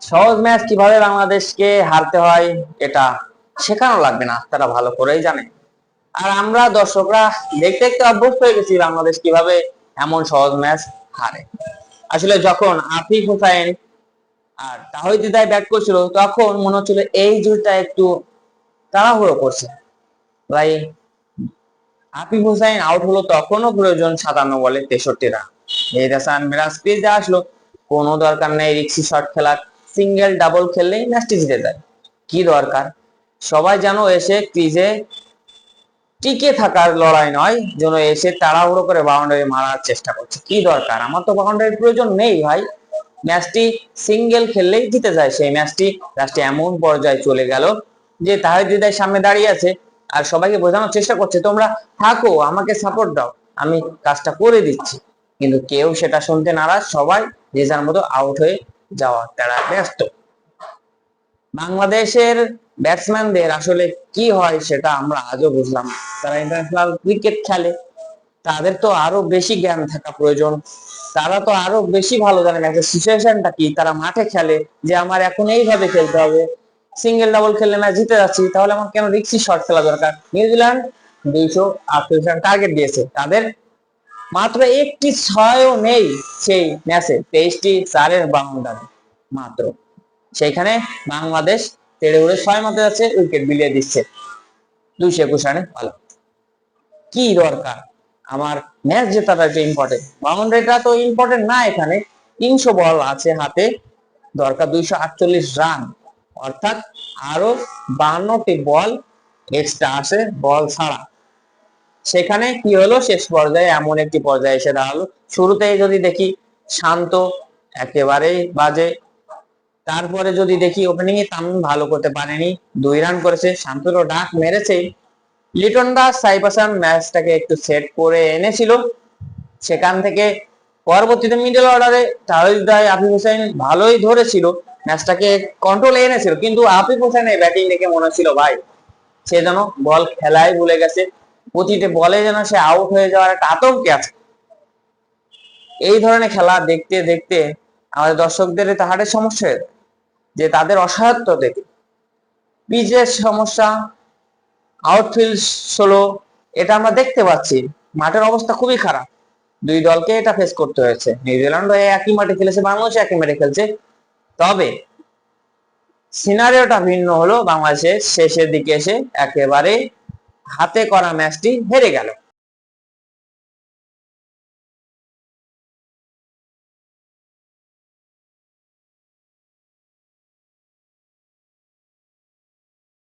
সহজ ম্যাচ কিভাবে বাংলাদেশকে হারতে হয় এটা শেখানো লাগবে না, তারা ভালো করেই জানে। আর আমরা দর্শকরা দেখতে দেখতে অভ্যস্ত হয়ে গেছি বাংলাদেশ কিভাবে এমন সহজ ম্যাচ হারে। আসলে যখন আফিফ হুসাইন আর তাহিদ হৃদয় ব্যাট করছিল তখন মনে হচ্ছিল এই জুটা একটু তাড়াহুড়ো করছে ভাই। আফিফ হুসাইন আউট হলো তখনও প্রয়োজন 57 বলে 63 রান। এই হাসান মিরাজ ক্রিজে আসলো, কোনো দরকার নেই রিক্সি শট খেলার, সিঙ্গেল ডাবল খেললেই ম্যাচটি জিতে যায়। কি দরকার? সবাই যেন এসে ক্রিজে টিকে থাকার লড়াই নয়, যেন এসে তাড়াহুড়ো করে বাউন্ডারি মারার চেষ্টা করছে। কি দরকার? আমার তো বাউন্ডারির প্রয়োজন নেই ভাই। ম্যাচটি সিঙ্গেল খেললেই জিতে যায়। সেই ম্যাচটি লাস্টে এমন পর্যায়ে চলে গেল যে তাহিদ হৃদয় সামনে দাঁড়িয়ে আছে আর সবাইকে বোঝানোর চেষ্টা করছে তোমরা থাকো, আমাকে সাপোর্ট দাও, আমি কাজটা করে দিচ্ছি। কিন্তু কেউ সেটা শুনতে নারাজ, সবাই যে যার মতো আউট হয়ে যাওয়া তারা ব্যস্ত। বাংলাদেশের ব্যাটসম্যানদের আসলে কি হয় সেটা আমরা আজও বুঝলাম। তারা ইন্টারন্যাশনাল ক্রিকেট খেলে, তাদের তো আরো বেশি জ্ঞান থাকা প্রয়োজন। তারা তো আরো বেশি ভালো জানে ম্যাচের সিচুয়েশনটা কি। তারা মাঠে খেলে যে আমার এখন এইভাবে খেলতে হবে, সিঙ্গেল ডাবল খেললে ম্যাচ জিতে যাচ্ছি, তাহলে আমার কেন রিক্সি শট খেলা দরকার? নিউজিল্যান্ড 238 রান টার্গেট দিয়েছে, তাদের মাত্র একটি ছয়ও নেই সেই ম্যাচে, 23টি চারের বাউন্ডারি মাত্র। সেইখানে বাংলাদেশ তেড়ে উড়ে 6 মারতে যাচ্ছে, উইকেট বিলিয়ে দিচ্ছে 221 রানে। ভালো কি দরকার? আমার ম্যাচ জেতাটা একটু ইম্পর্টেন্ট, বাউন্ডারিটা তো ইম্পর্টেন্ট না। এখানে 300 বল আছে হাতে, দরকার 248 রান, অর্থাৎ আরো 52টি বল এক্সট্রা আসে বল ছাড়া। সেখানে কি হলো, শেষ পর্যায়ে এমন একটি পর্যায়ে এসে দাঁড়ালো। শুরুতেই যদি দেখি শান্ত একেবারেই বাজে, তারপরে যদি দেখি ওপেনিং এ তামিম ভালো করতে পারেনি, 2 রান করেছে, শান্তরও ডাক মেরেছে। লিটন দাস সাইফ হাসান ম্যাচটাকে একটু সেট করে এনেছিল, সেখান থেকে পরবর্তীতে মিডল অর্ডারে তাহিদ হৃদয় আফিফ হোসেন ভালোই ধরেছিল, ম্যাচটাকে কন্ট্রোলে এনেছিল। কিন্তু আফিফ হোসেনের ব্যাটিং দেখে মনে হচ্ছিল ভাই সে যেন বল খেলাই ভুলে গেছে, প্রতিটি বলে যেন সে আউট হয়ে যাওয়ার একটা আতঙ্কে আছে। এই ধরনের খেলা দেখতে দেখতে আমাদের দর্শকদের তাহারে সমস্যা হয়ে যায়, যে তাদের অসহায়ত্ব দেখে। পিচের সমস্যা, আউটফিল্ড স্লো, এটা আমরা দেখতে পাচ্ছি। মাঠের অবস্থা খুবই খারাপ, দুই দলকে এটা ফেস করতে হয়েছে। নিউজিল্যান্ড একই মাঠে খেলেছে, বাংলাদেশ একই মাঠে খেলছে, তবে সিনারিওটা ভিন্ন হলো। বাংলাদেশের শেষের দিকে এসে একেবারে হাতে করা ম্যাচটি হেরে গেল।